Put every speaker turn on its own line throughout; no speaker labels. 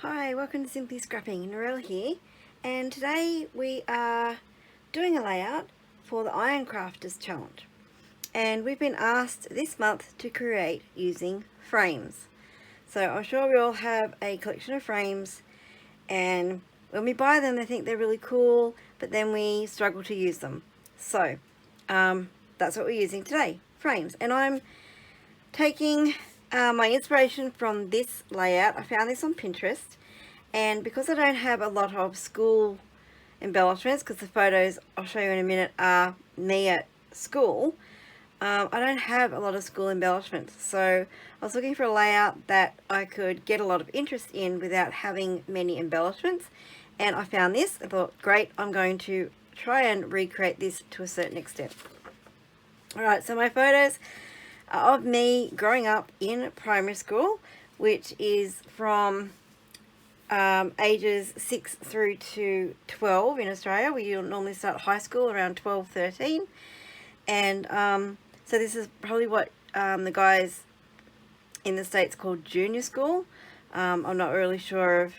Hi, welcome to Simply Scrapping. Narelle here, and today we are doing a layout for the Iron Crafters Challenge. And we've been asked this month to create using frames. So I'm sure we all have a collection of frames, and when we buy them, they think they're really cool, but then we struggle to use them. So that's what we're using today, frames. And I'm taking my inspiration from this layout. I found this on Pinterest, and because I don't have a lot of school embellishments, because the photos I'll show you in a minute are me at school, I don't have a lot of school embellishments. So I was looking for a layout that I could get a lot of interest in without having many embellishments, and I found this. I thought, great, I'm going to try and recreate this to a certain extent. Alright, so my photos are of me growing up in primary school, which is from ages 6 through to 12 in Australia. We normally start high school around 12, 13. And so this is probably what the guys in the States call junior school. I'm not really sure of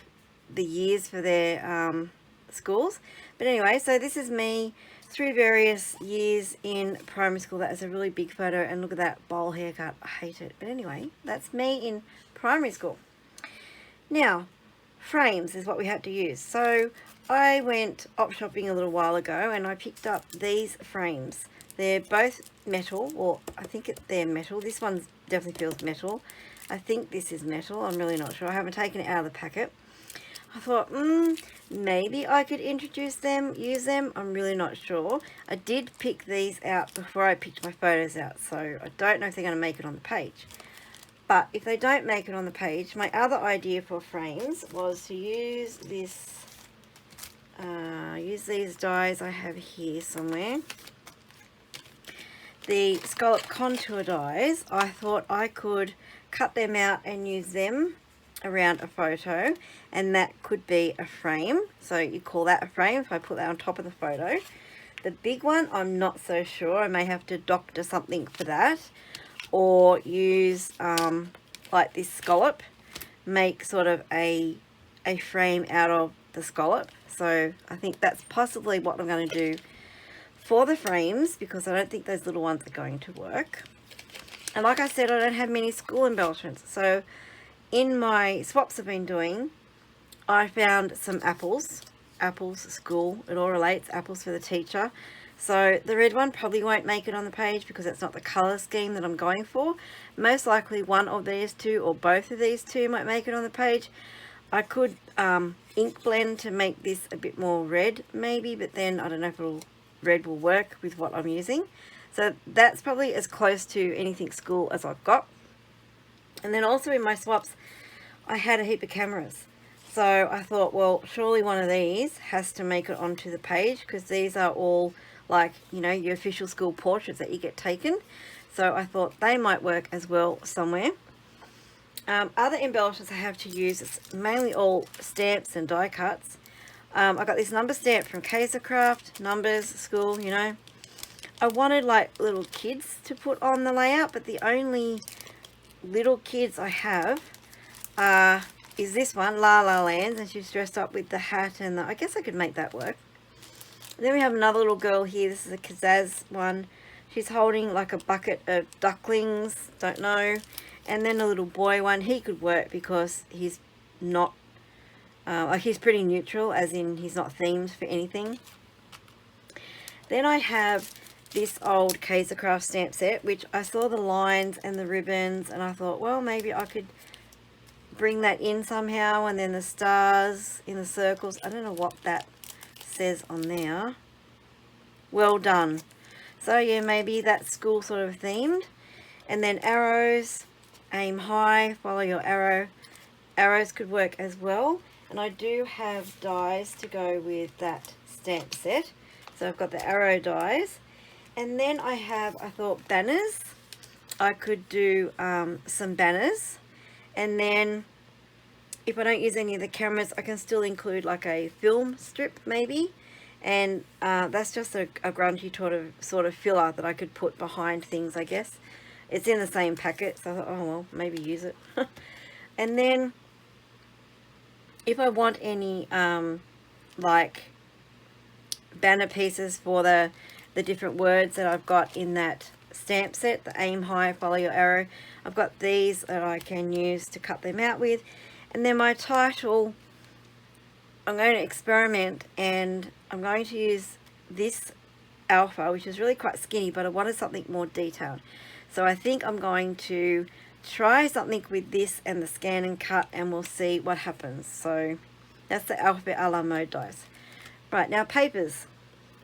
the years for their schools. But anyway, so this is me through various years in primary school. That is a really big photo, and look at that bowl haircut. I hate it. But anyway, that's me in primary school. Now, frames is what we had to use. So I went op shopping a little while ago, and I picked up these frames. They're both metal, or I think they're metal. This one definitely feels metal. I think this is metal. I'm really not sure. I haven't taken it out of the packet. I thought, maybe I could use them. I'm really not sure. I did pick these out before I picked my photos out, so I don't know if they're going to make it on the page. But if they don't make it on the page, my other idea for frames was to use this, use these dies I have here somewhere. The Scalloped contour dies. I thought I could cut them out and use them around a photo, and that could be a frame. So you call that a frame if I put that on top of the photo. The big one, I'm not so sure. I may have to doctor something for that, or use like this scallop, make sort of a frame out of the scallop. So I think that's possibly what I'm going to do for the frames, because I don't think those little ones are going to work. And like I said, I don't have many school embellishments. So in my swaps I've been doing, I found some apples school, it all relates, apples for the teacher. So the red one probably won't make it on the page because it's not the color scheme that I'm going for. Most likely one of these two or both of these two might make it on the page. I could ink blend to make this a bit more red maybe, but then I don't know if red will work with what I'm using. So that's probably as close to anything school as I've got. And then also in my swaps, I had a heap of cameras. So I thought, well, surely one of these has to make it onto the page, because these are all like, you know, your official school portraits that you get taken. So I thought they might work as well somewhere. Other embellishments I have to use, it's mainly all stamps and die cuts. I got this number stamp from Craft, numbers, school, you know. I wanted like little kids to put on the layout, but the only little kids I have is this one, La La Land, and she's dressed up with the hat, and I guess I could make that work. Then we have another little girl here. This is a Kazaz one. She's holding like a bucket of ducklings, don't know. And then a little boy one. He could work because he's not, like he's pretty neutral, as in he's not themed for anything. Then I have this old Craft stamp set, which I saw the lines and the ribbons, and I thought, well, maybe I could bring that in somehow, and then the stars in the circles. I don't know what that says on there. Well done. So yeah, maybe that's school sort of themed. And then arrows, aim high, follow your arrow. Arrows could work as well. And I do have dies to go with that stamp set. So I've got the arrow dies. And then I thought banners. I could do some banners. And then if I don't use any of the cameras, I can still include like a film strip maybe. And that's just a grungy sort of filler that I could put behind things, I guess. It's in the same packet, so I thought, oh well, maybe use it. And then if I want any like banner pieces for the different words that I've got in that stamp set, the aim high, follow your arrow, I've got these that I can use to cut them out with. And then my title, I'm going to experiment, and I'm going to use this alpha, which is really quite skinny, but I wanted something more detailed. So I think I'm going to try something with this and the scan and cut, and we'll see what happens. So that's the alphabet a la mode dies. Right, now papers.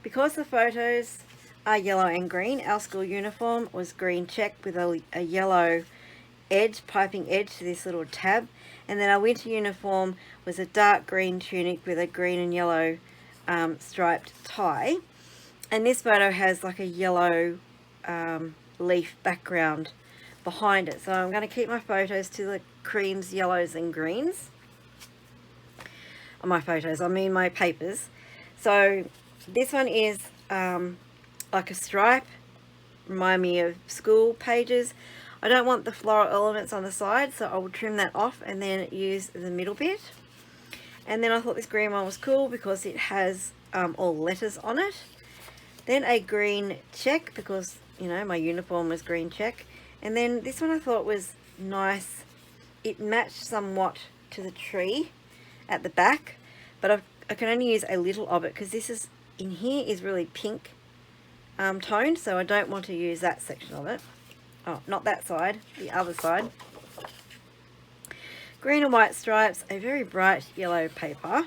Because the photos are yellow and green, our school uniform was green check with a yellow edge, piping edge to this little tab. And then our winter uniform was a dark green tunic with a green and yellow striped tie. And this photo has like a yellow leaf background behind it. So I'm going to keep my photos to the creams, yellows and greens. My photos, I mean my papers. So this one is like a stripe, remind me of school pages. I don't want the floral elements on the side, so I will trim that off and then use the middle bit. And then I thought this green one was cool because it has all letters on it. Then a green check because, you know, my uniform was green check. And then this one I thought was nice. It matched somewhat to the tree at the back, but I can only use a little of it because this is, in here is really pink toned, so I don't want to use that section of it. Oh, not that side, the other side. Green and white stripes, a very bright yellow paper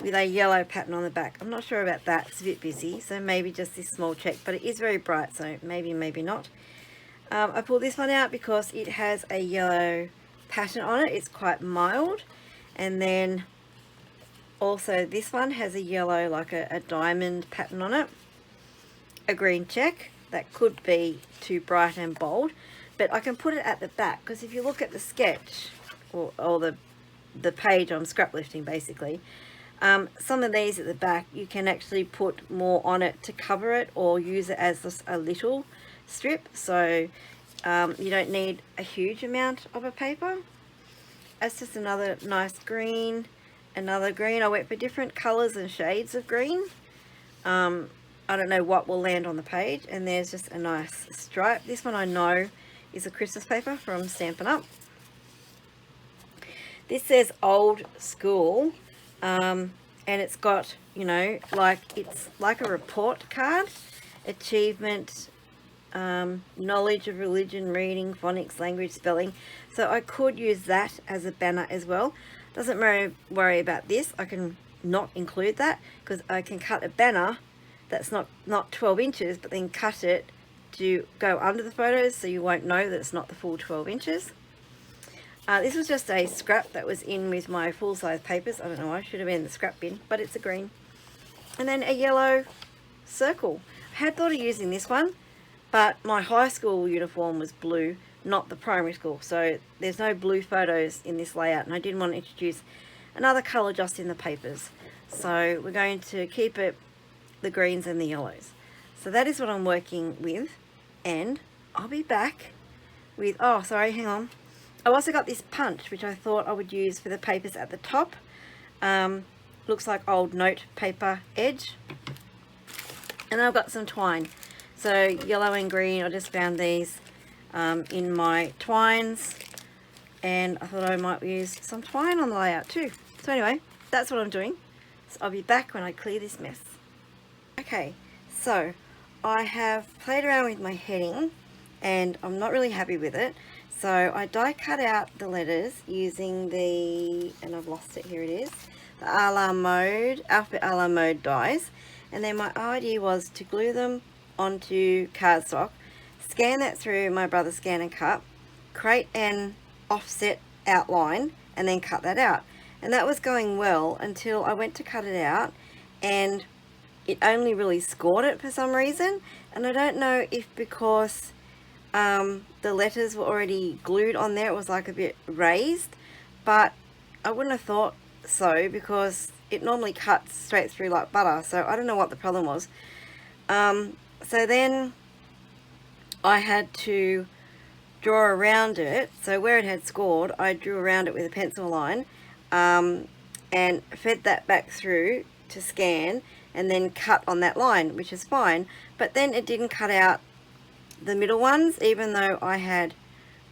with a yellow pattern on the back. I'm not sure about that, it's a bit busy, so maybe just this small check, but it is very bright, so maybe, maybe not. I pulled this one out because it has a yellow pattern on it. It's quite mild. And then also this one has a yellow, like a diamond pattern on it. A green check. That could be too bright and bold, but I can put it at the back because if you look at the sketch or the page on scrap lifting, basically, some of these at the back you can actually put more on it to cover it or use it as just a little strip, so you don't need a huge amount of a paper. That's just another nice green, another green. I went for different colors and shades of green. I don't know what will land on the page. And there's just a nice stripe. This one I know is a Christmas paper from Stampin' Up. This says old school, and it's got, you know, like it's like a report card. Achievement, knowledge of religion, reading, phonics, language, spelling. So I could use that as a banner as well. Doesn't worry about this. I can not include that because I can cut a banner that's not 12 inches, but then cut it to go under the photos so you won't know that it's not the full 12 inches. This was just a scrap that was in with my full-size papers. I don't know why, I should have been in the scrap bin, but it's a green. And then a yellow circle. I had thought of using this one, but my high school uniform was blue, not the primary school, so there's no blue photos in this layout, and I didn't want to introduce another colour just in the papers. So we're going to keep it the greens and the yellows. So that is what I'm working with, and I'll be back with, oh sorry, hang on, I also got this punch which I thought I would use for the papers at the top. Looks like old note paper edge, and I've got some twine, so yellow and green. I just found these in my twines, and I thought I might use some twine on the layout too. So anyway, that's what I'm doing. So I'll be back when I clear this mess. Okay, so I have played around with my heading and I'm not really happy with it. So I die cut out the letters using the, and I've lost it, here it is, the a la mode, alphabet a la mode dies. And then my idea was to glue them onto cardstock, scan that through my brother's scan and cut, create an offset outline and then cut that out. And that was going well until I went to cut it out and it only really scored it for some reason, and I don't know if because the letters were already glued on there, it was like a bit raised, but I wouldn't have thought so because it normally cuts straight through like butter, so I don't know what the problem was. So then I had to draw around it, so where it had scored I drew around it with a pencil line, and fed that back through to scan and then cut on that line, which is fine. But then it didn't cut out the middle ones, even though I had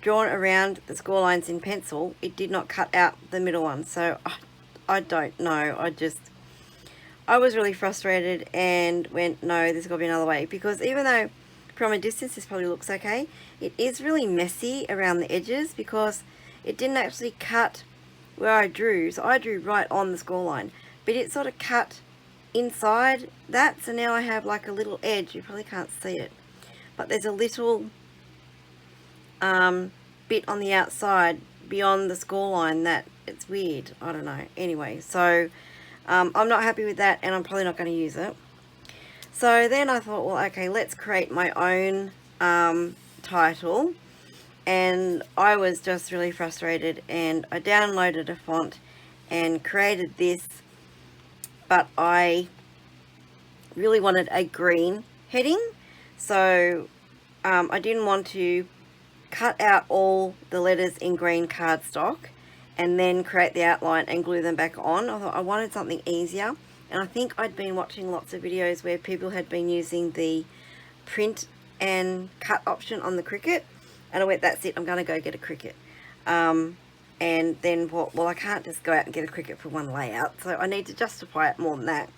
drawn around the score lines in pencil. It did not cut out the middle ones. So I don't know. I was really frustrated and went, no, there's got to be another way, because even though from a distance this probably looks okay, it is really messy around the edges because it didn't actually cut where I drew. So I drew right on the score line, but it sort of cut inside that. So now I have like a little edge. You probably can't see it, but there's a little bit on the outside beyond the score line that it's weird. I don't know. Anyway, so I'm not happy with that, and I'm probably not going to use it. So then I thought, well, okay, let's create my own title. And I was just really frustrated, and I downloaded a font and created this, but I really wanted a green heading. So I didn't want to cut out all the letters in green cardstock and then create the outline and glue them back on. I thought I wanted something easier, and I think I'd been watching lots of videos where people had been using the print and cut option on the Cricut, and I went, that's it, I'm going to go get a Cricut. And then, well, I can't just go out and get a Cricut for one layout, so I need to justify it more than that.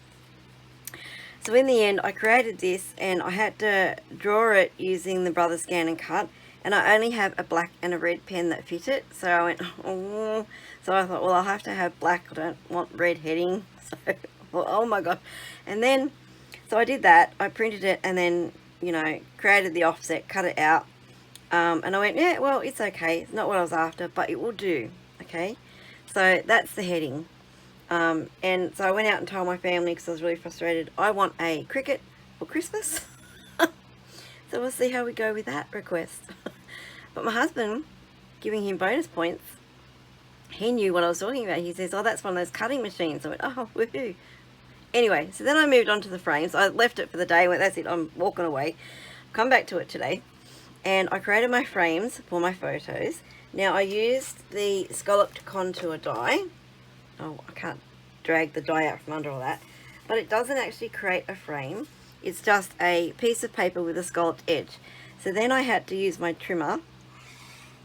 So in the end, I created this, and I had to draw it using the Brother Scan and Cut, and I only have a black and a red pen that fit it. So I went, oh. So I thought, well, I'll have to have black. I don't want red heading. So, well, oh my God. And then, so I did that. I printed it and then, you know, created the offset, cut it out. And I went, yeah, well, it's okay. It's not what I was after, but it will do. Okay. So that's the heading. And so I went out and told my family, because I was really frustrated, I want a Cricut for Christmas. So we'll see how we go with that request. But my husband, giving him bonus points, he knew what I was talking about. He says, oh, that's one of those cutting machines. I went, oh, woohoo. Anyway, so then I moved on to the frames. I left it for the day. Went, that's it, I'm walking away. Come back to it today. And I created my frames for my photos. Now I used the Scalloped contour die. Oh, I can't drag the die out from under all that. But it doesn't actually create a frame. It's just a piece of paper with a scalloped edge. So then I had to use my trimmer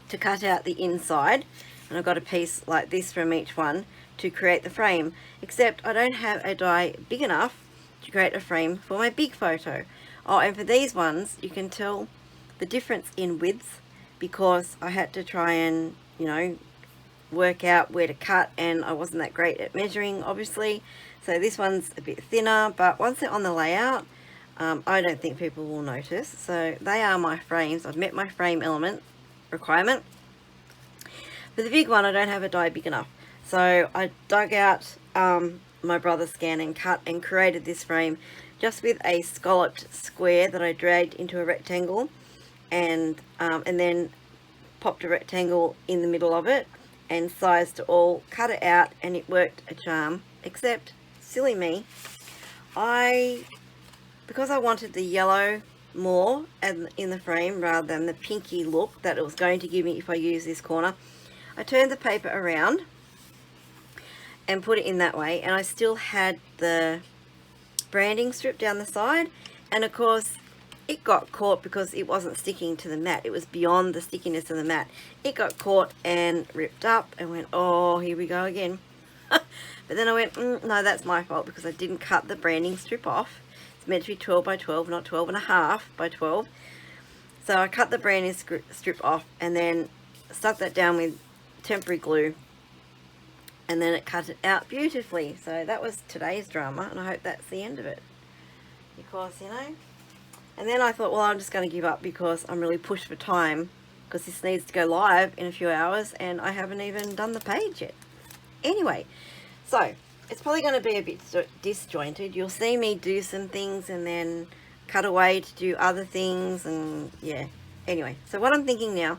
to cut out the inside. And I've got a piece like this from each one to create the frame. Except I don't have a die big enough to create a frame for my big photo. Oh, and for these ones, you can tell the difference in width, because I had to try and, you know, work out where to cut, and I wasn't that great at measuring, obviously. So this one's a bit thinner, but once they're on the layout, I don't think people will notice. So they are my frames. I've met my frame element requirement. For the big one, I don't have a die big enough. So I dug out my Brother Scan and Cut and created this frame just with a scalloped square that I dragged into a rectangle, and then popped a rectangle in the middle of it and sized to all, cut it out, and it worked a charm. Except, silly me, because I wanted the yellow more in the frame rather than the pinky look that it was going to give me if I use this corner, I turned the paper around and put it in that way, and I still had the branding strip down the side, and of course it got caught because it wasn't sticking to the mat. It was beyond the stickiness of the mat. It got caught and ripped up and went, oh, here we go again. But then I went, no, that's my fault because I didn't cut the branding strip off. It's meant to be 12 by 12, not 12 and a half by 12. So I cut the branding strip off and then stuck that down with temporary glue, and then it cut it out beautifully. So that was today's drama, and I hope that's the end of it, because, you know. And then I thought, well, I'm just going to give up because I'm really pushed for time, because this needs to go live in a few hours and I haven't even done the page yet. Anyway, so it's probably going to be a bit disjointed. You'll see me do some things and then cut away to do other things, and yeah. Anyway, so what I'm thinking now,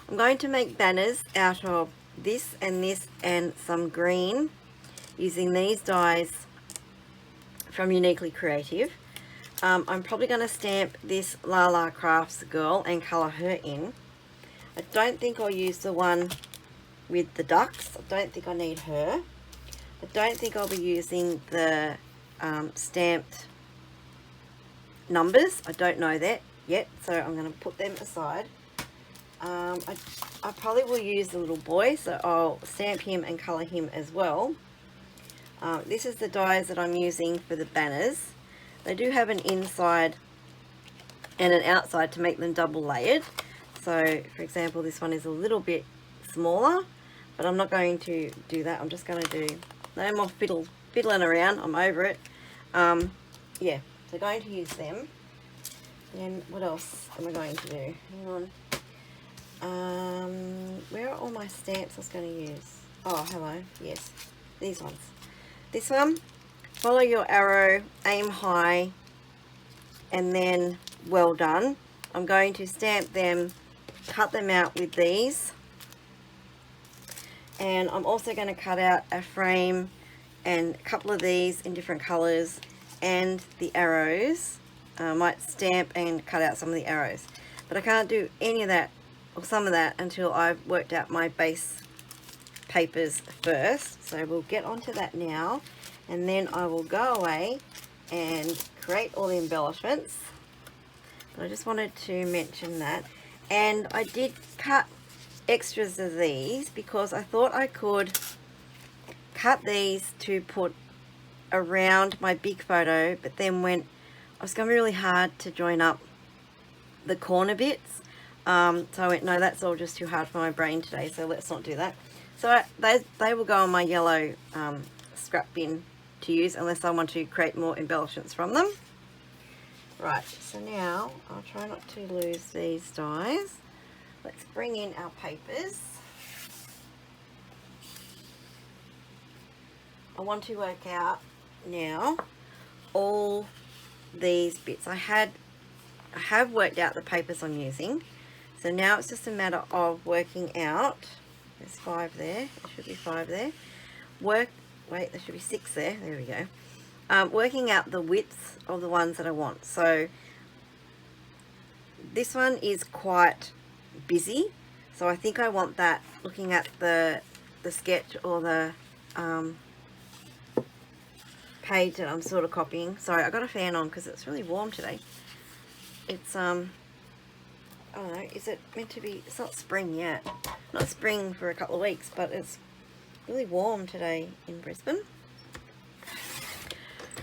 I'm going to make banners out of this and some green using these dies from Uniquely Creative. I'm probably going to stamp this Lala Crafts girl and colour her in. I don't think I'll use the one with the ducks. I don't think I need her. I don't think I'll be using the stamped numbers. I don't know that yet, so I'm going to put them aside. I probably will use the little boy, so I'll stamp him and colour him as well. This is the dies that I'm using for the banners. They do have an inside and an outside to make them double layered. So for example, this one is a little bit smaller, but I'm not going to do that. I'm just going to do no more fiddling around. I'm over it. Yeah, so going to use them. And what else am I going to do? Hang on. Where are all my stamps I was going to use? Oh, hello. Yes, these ones. This one, follow your arrow, aim high, and then well done. I'm going to stamp them, cut them out with these, and I'm also going to cut out a frame and a couple of these in different colors and the arrows. I might stamp and cut out some of the arrows, but I can't do any of that or some of that until I've worked out my base papers first. So we'll get onto that now, and then I will go away and create all the embellishments. But I just wanted to mention that. And I did cut extras of these because I thought I could cut these to put around my big photo, but then when I was going to be really hard to join up the corner bits, so I went, no, that's all just too hard for my brain today, so let's not do that. So they will go on my yellow scrap bin to use unless I want to create more embellishments from them. Right, so now I'll try not to lose these dies. Let's bring in our papers. I want to work out now all these bits. I have worked out the papers I'm using, so now it's just a matter of working out. There's 5 there. There should be 5 there. Wait, there should be 6 there. There we go. Working out the widths of the ones that I want. So this one is quite busy, so I think I want that, looking at the sketch or the page that I'm sort of copying. Sorry, I got a fan on because it's really warm today. It's I don't know, is it meant to be, it's not spring yet. Not spring for a couple of weeks, but it's really warm today in Brisbane.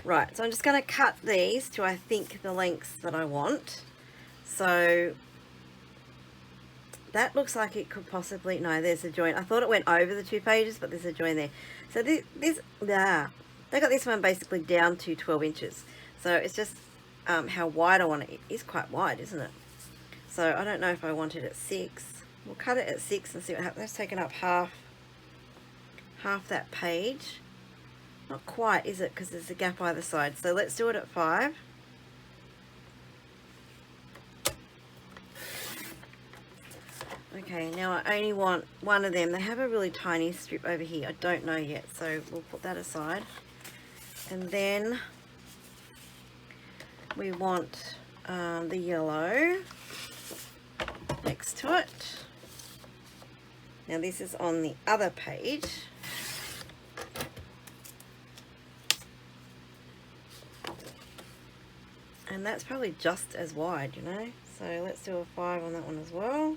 Right, so I'm just going to cut these to, I think, the lengths that I want. So that looks like it could possibly, no, there's a joint. I thought it went over the 2 pages, but there's a joint there. So they got this one basically down to 12 inches. So it's just how wide I want it. It is quite wide, isn't it? So I don't know if I want it at 6. We'll cut it at 6 and see what happens. That's taken up half that page. Not quite, is it? Because there's a gap either side. So let's do it at 5. Okay, now I only want one of them. They have a really tiny strip over here. I don't know yet, so we'll put that aside. And then we want the yellow next to it. Now this is on the other page. And that's probably just as wide, you know. So let's do a 5 on that one as well.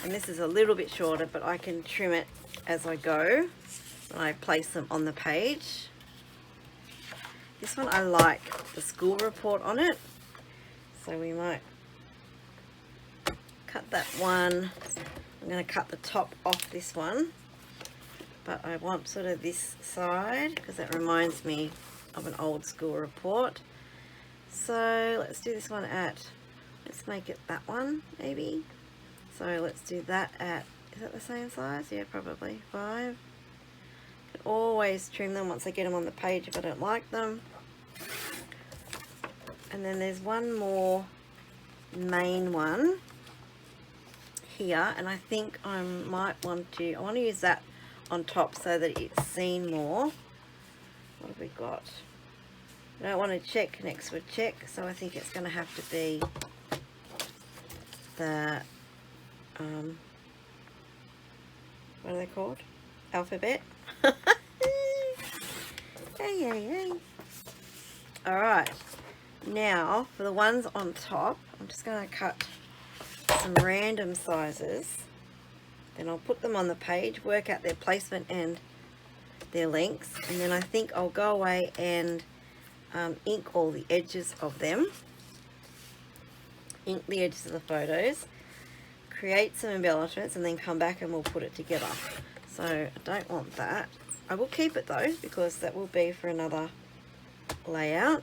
And this is a little bit shorter, but I can trim it as I go when I place them on the page. This one I like the school report on it, so we might cut that one. I'm going to cut the top off this one, but I want sort of this side because that reminds me of an old school report. So let's do this one at, let's make it that one maybe. So let's do that at, is that the same size? Yeah, probably 5. Can always trim them once I get them on the page if I don't like them. And then there's one more main one here, and I think I might want to, I want to use that on top so that it's seen more. What have we got? I don't want to check next to a check, so I think it's going to have to be the what are they called? alphabet. Hey, hey, hey. Alright, now for the ones on top, I'm just going to cut some random sizes. Then I'll put them on the page, work out their placement and their lengths, and then I think I'll go away and ink all the edges of them. Ink the edges of the photos, create some embellishments, and then come back and we'll put it together. So I don't want that. I will keep it though, because that will be for another layout.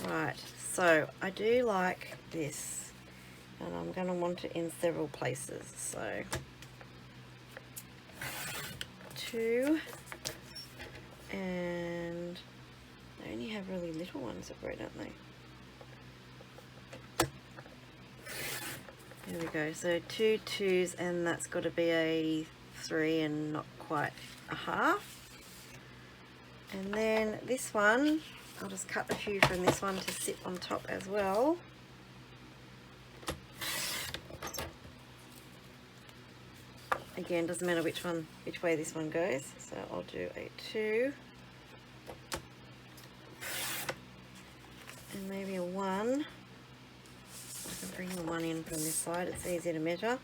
Right, so I do like this, and I'm going to want it in several places. So 2, and they only have really little ones of red, don't they? There we go. So 2 2s, and that's got to be a 3 and not quite a half. And then this one, I'll just cut a few from this one to sit on top as well. Again, doesn't matter which way this one goes. So I'll do a 2. And maybe a 1. I can bring the 1 in from this side, it's easy to measure.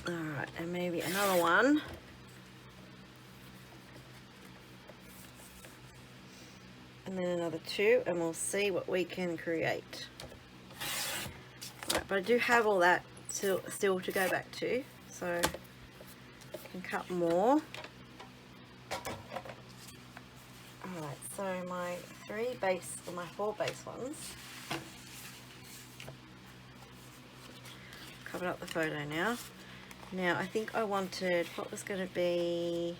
Alright, and maybe another 1. And then another 2, and we'll see what we can create. Right, but I do have all that still to go back to, so I can cut more. Alright, so my 4 base ones. Covered up the photo now. Now I think I wanted, what was going to be,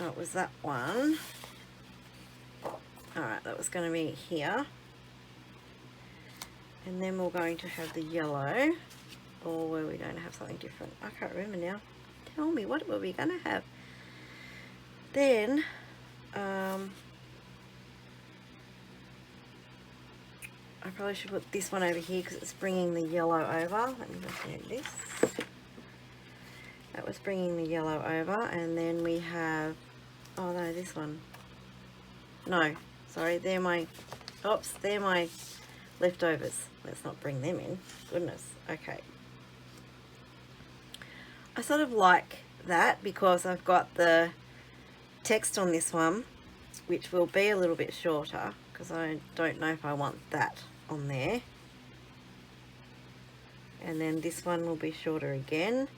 oh, it was that one. Alright, that was going to be here. And then we're going to have the yellow, or were we going to have something different? I can't remember now. Tell me, what were we going to have? Then, I probably should put this one over here because it's bringing the yellow over. Let me just move this. That was bringing the yellow over, and then we have, oh no, this one. No, sorry, they're my leftovers. Let's not bring them in. Goodness, okay. I sort of like that because I've got the text on this one, which will be a little bit shorter because I don't know if I want that on there. And then this one will be shorter again.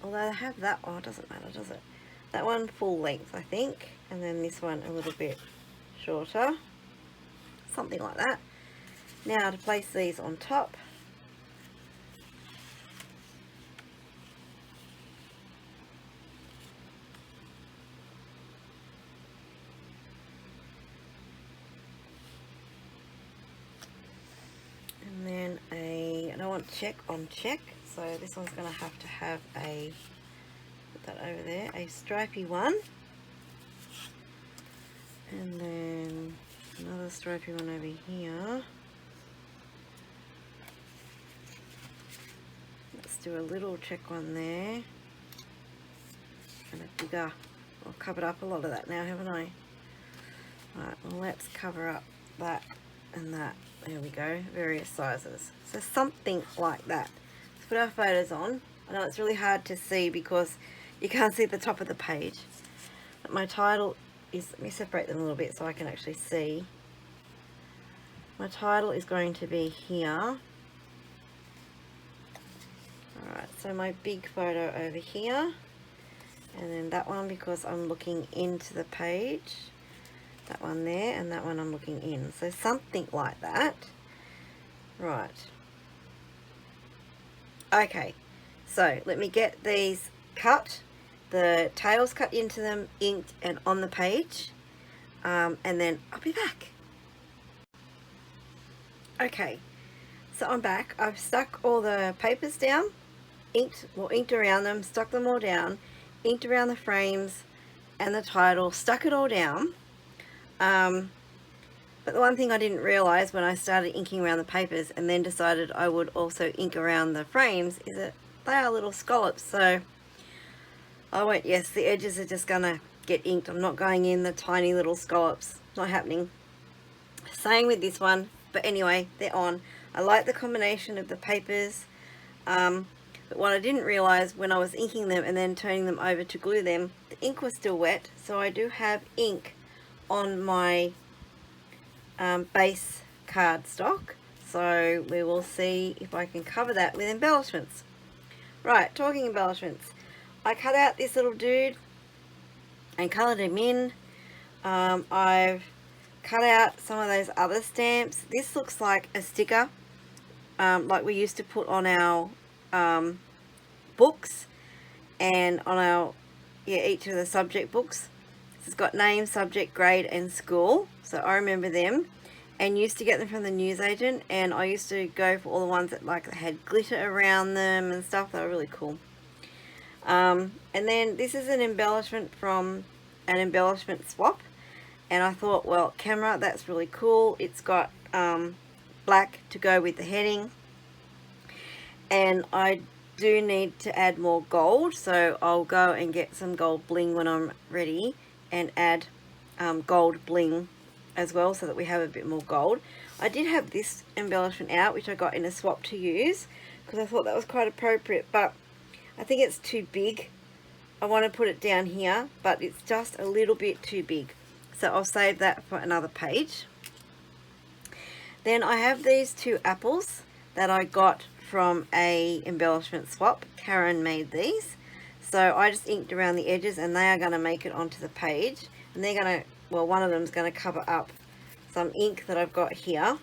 Although I have that, oh, it doesn't matter, does it? That one full length, I think, and then this one a little bit shorter. Something like that. Now to place these on top. And then I don't want check on check, so this one's going to have a, put that over there, a stripy one. And then another stripy one over here. Let's do a little check one there. And a bigger. I've covered up a lot of that now, haven't I? Right, well, let's cover up that and that. There we go, various sizes. So something like that. Let's put our photos on. I know it's really hard to see because you can't see the top of the page. But my title is, let me separate them a little bit so I can actually see. My title is going to be here. Alright, so my big photo over here. And then that one because I'm looking into the page. That one there, and that one I'm looking in. So something like that. Right. Okay, so let me get these cut. The tails cut into them, inked and on the page. And then I'll be back. Okay, so I'm back. I've stuck all the papers down, inked around them, stuck them all down, inked around the frames and the title, stuck it all down. But the one thing I didn't realise when I started inking around the papers and then decided I would also ink around the frames is that they are little scallops. So I went, yes, the edges are just going to get inked. I'm not going in the tiny little scallops. Not happening. Same with this one. But anyway, they're on. I like the combination of the papers. But what I didn't realise when I was inking them and then turning them over to glue them, the ink was still wet. So I do have ink on my base cardstock. So we will see if I can cover that with embellishments. Right, talking embellishments. I cut out this little dude and coloured him in. I've cut out some of those other stamps. This looks like a sticker, like we used to put on our books and on our, each of the subject books. It's got name, subject, grade and school. So I remember them and used to get them from the newsagent, and I used to go for all the ones that like had glitter around them and stuff. They were really cool. And then this is an embellishment from an embellishment swap, and I thought, well, camera, that's really cool. It's got black to go with the heading, and I do need to add more gold, so I'll go and get some gold bling when I'm ready and add gold bling as well, so that we have a bit more gold. I did have this embellishment out, which I got in a swap to use because I thought that was quite appropriate, but I think it's too big. I want to put it down here, but it's just a little bit too big, so I'll save that for another page. Then I have these two apples that I got from a embellishment swap. Karen made these, so I just inked around the edges, and they are going to make it onto the page, and they're going to, well, one of them is going to cover up some ink that I've got here.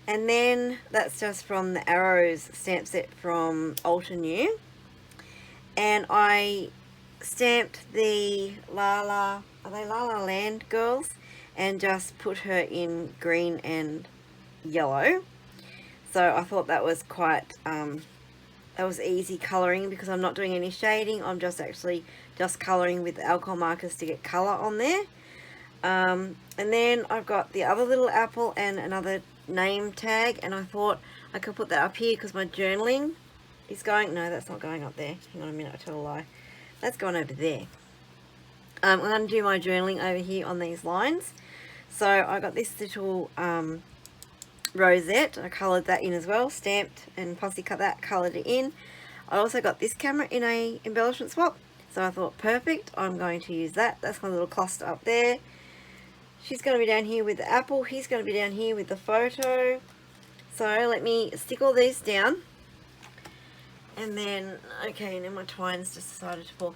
And then that's just from the Arrows stamp set from Alta New, and I stamped the Lala, are they La La Land girls, and just put her in green and yellow. So I thought that was quite that was easy colouring because I'm not doing any shading. I'm just actually just colouring with the alcohol markers to get colour on there. And then I've got the other little apple and another name tag, and I thought I could put that up here because my journaling is going, no, that's not going up there. Hang on a minute, I tell a lie. That's going over there. I'm going to do my journaling over here on these lines. So I got this little rosette. I coloured that in as well, stamped and posse cut that, coloured it in. I also got this camera in a embellishment swap, so I thought perfect, I'm going to use that. That's my little cluster up there. She's going to be down here with the apple, he's going to be down here with the photo. So let me stick all these down, and then, okay, now my twine's just decided to fall.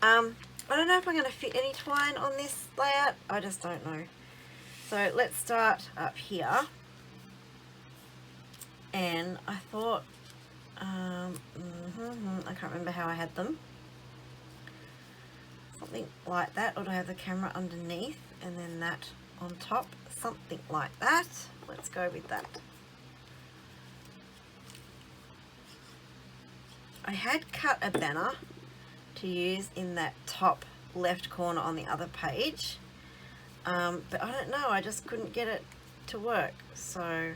I don't know if I'm going to fit any twine on this layout, I just don't know. So let's start up here. And I thought, I can't remember how I had them. Something like that, or do I have the camera underneath and then that on top? Something like that. Let's go with that. I had cut a banner to use in that top left corner on the other page, but I don't know, I just couldn't get it to work, so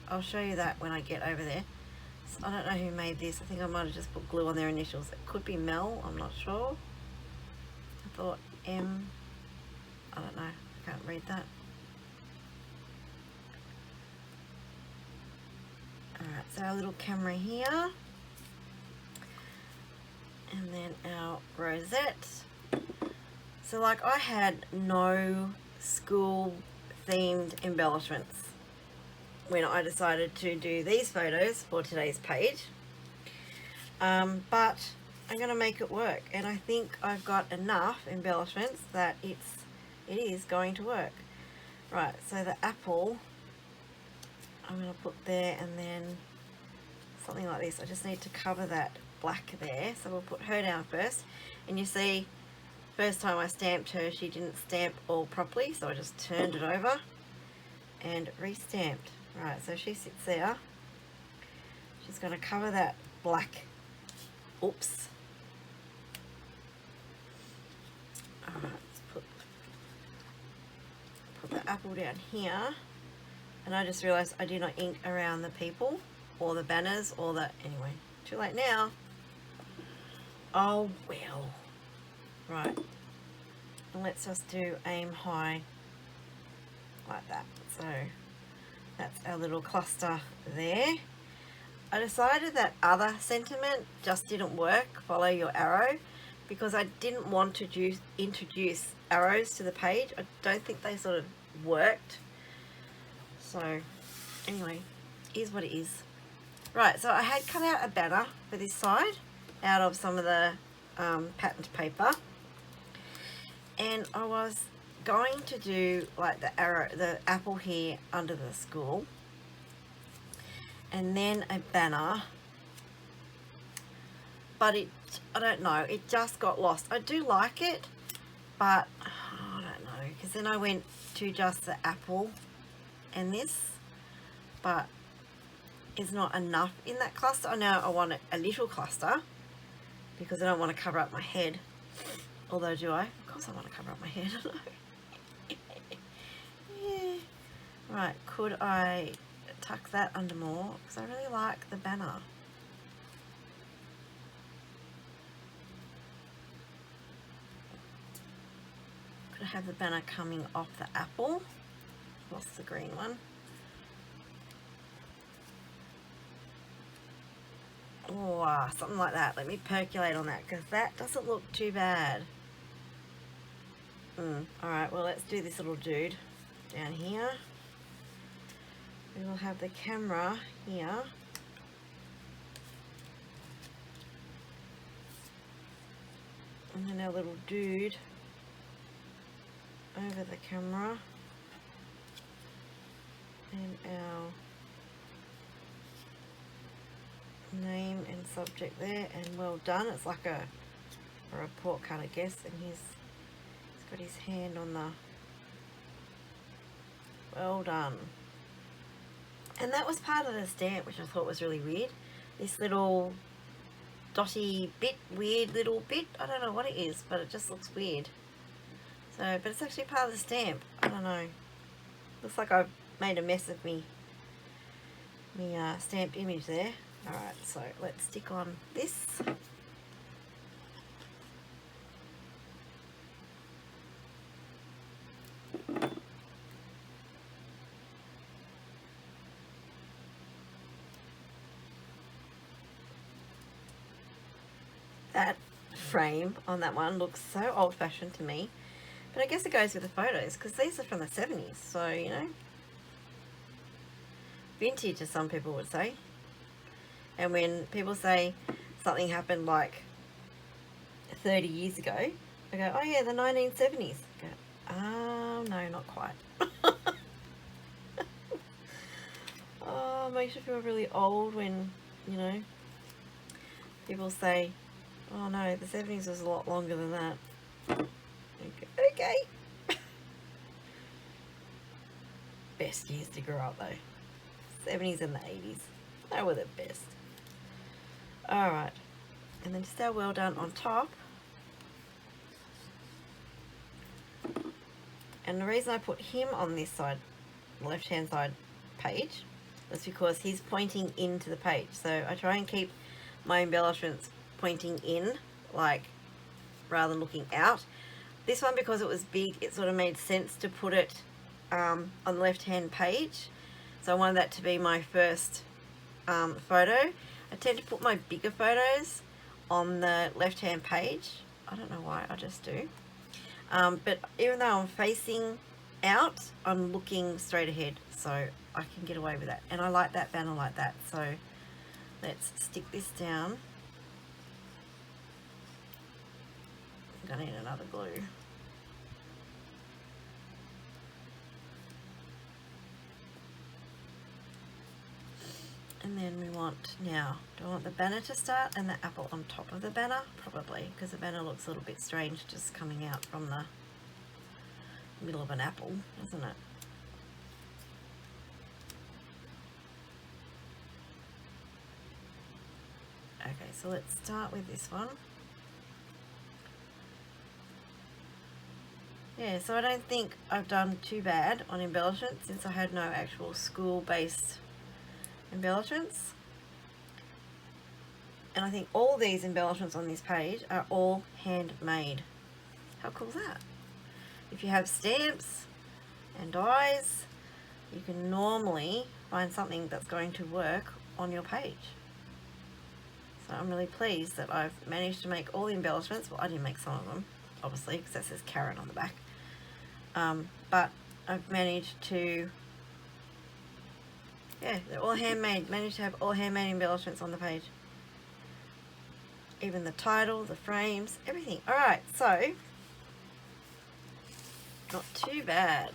I'll show you that when I get over there. So I don't know who made this. I think I might have just put glue on their initials. It could be Mel, I'm not sure. I thought M, I don't know, I can't read that. Alright, so our little camera here, and then our rosette. So like, I had no school themed embellishments when I decided to do these photos for today's page, but I'm going to make it work, and I think I've got enough embellishments that it is going to work. Right, so the apple I'm going to put there, and then something like this. I just need to cover that black there, so we'll put her down first. And you see, first time I stamped her, she didn't stamp all properly, so I just turned it over and re-stamped. Right, so she sits there. She's going to cover that black. Oops. Alright, let's put the apple down here, and I just realized I did not ink around the people or the banners or the, anyway, too late now. Oh well. Right, and let's just do aim high like that. So that's our little cluster there. I decided that other sentiment just didn't work, follow your arrow, because I didn't want to introduce arrows to the page. I don't think they sort of worked. So anyway, is what it is. Right, so I had cut out a banner for this side out of some of the patterned paper, and I was going to do like the arrow, the apple here under the school, and then a banner, but it, I don't know, it just got lost. I do like it, but I don't know, because then I went to just the apple and this, but it's not enough in that cluster. I know I want a little cluster because I don't want to cover up my head, although do I? Of course I want to cover up my head. Yeah. Right, could I tuck that under more, because I really like the banner. Could I have the banner coming off the apple? Lost the green one. Oh, something like that. Let me percolate on that, because that doesn't look too bad. Alright, well, let's do this little dude down here. We will have the camera here. And then our little dude over the camera. And our name and subject there, and well done. It's like a report card, I guess, and he's got his hand on the well done. And that was part of the stamp, which I thought was really weird. This little dotty bit, weird little bit. I don't know what it is, but it just looks weird. So, but it's actually part of the stamp. I don't know. Looks like I've made a mess of me stamped image there. Alright, so let's stick on this. That frame on that one looks so old-fashioned to me, but I guess it goes with the photos because these are from the 70s, so you know, vintage as some people would say. And when people say something happened like 30 years ago, I go, oh yeah, the 1970s. I go, oh no, not quite. Oh, it makes you feel really old when, you know, people say, oh no, the 70s was a lot longer than that. Okay. Best years to grow up though. 70s and the 80s. They were the best. Alright. And then just our well done on top. And the reason I put him on this side, left hand side page, was because he's pointing into the page. So I try and keep my embellishments pointing in, like, rather than looking out. This one, because it was big, it sort of made sense to put it on the left hand page. So I wanted that to be my first photo. I tend to put my bigger photos on the left hand page. I don't know why, I just do. But even though I'm facing out, I'm looking straight ahead, so I can get away with that. And I like that banner like that, so let's stick this down. I'm gonna need another glue. And then we want, now, do I want the banner to start and the apple on top of the banner? Probably, because the banner looks a little bit strange just coming out from the middle of an apple, doesn't it? Okay, so let's start with this one. yeah, so I don't think I've done too bad on embellishments since I had no actual school-based embellishments. And I think all these embellishments on this page are all handmade. How cool is that? If you have stamps and dies, you can normally find something that's going to work on your page. So I'm really pleased that I've managed to make all the embellishments. Well, I didn't make some of them, obviously, because that says carrot on the back. But I've managed to, yeah, they're all handmade. Managed to have all handmade embellishments on the page. Even the title, the frames, everything. Alright, so, not too bad.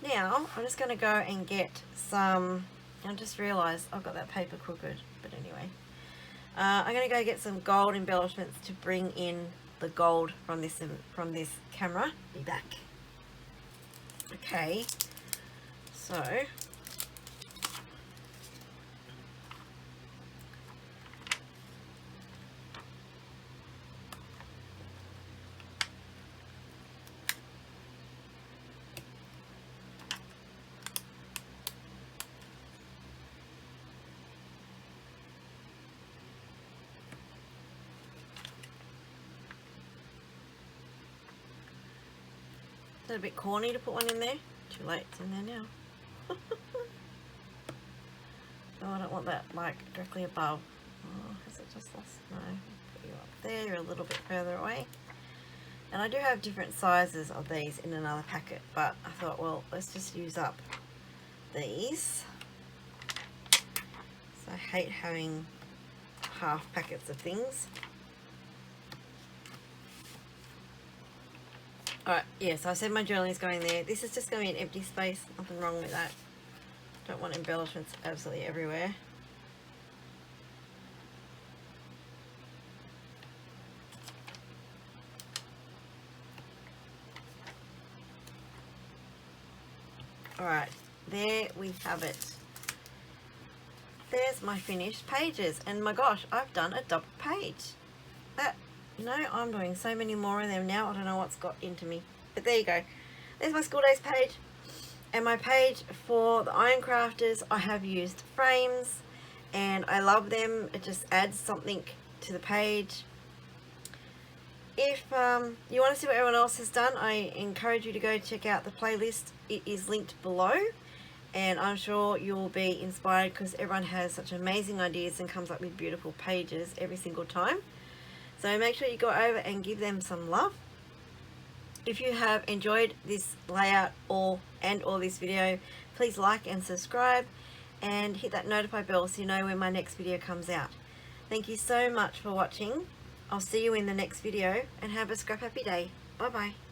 Now, I'm just going to go and get some, I just realised I've got that paper crooked, but anyway. I'm going to go get some gold embellishments to bring in the gold from this camera. Be back. Okay, so is it a bit corny to put one in there? Too late, it's in there now. Oh, I don't want that like directly above. Oh, has it just lost? No, put you up there, you're a little bit further away. And I do have different sizes of these in another packet, but I thought, well, let's just use up these. So I hate having half packets of things. Alright, yeah, so I said my journaling is going there. This is just going to be an empty space. Nothing wrong with that. Don't want embellishments absolutely everywhere. Alright, there we have it. There's my finished pages. And my gosh, I've done a double page. That, you know, I'm doing so many more of them now. I don't know what's got into me. But there you go. There's my school days page. And my page for the Iron Crafters, I have used frames. And I love them. It just adds something to the page. If you want to see what everyone else has done, I encourage you to go check out the playlist. It is linked below, and I'm sure you'll be inspired because everyone has such amazing ideas and comes up with beautiful pages every single time. So make sure you go over and give them some love. If you have enjoyed this layout or this video, please like and subscribe and hit that notify bell so you know when my next video comes out. Thank you so much for watching. I'll see you in the next video and have a scrap happy day. Bye bye.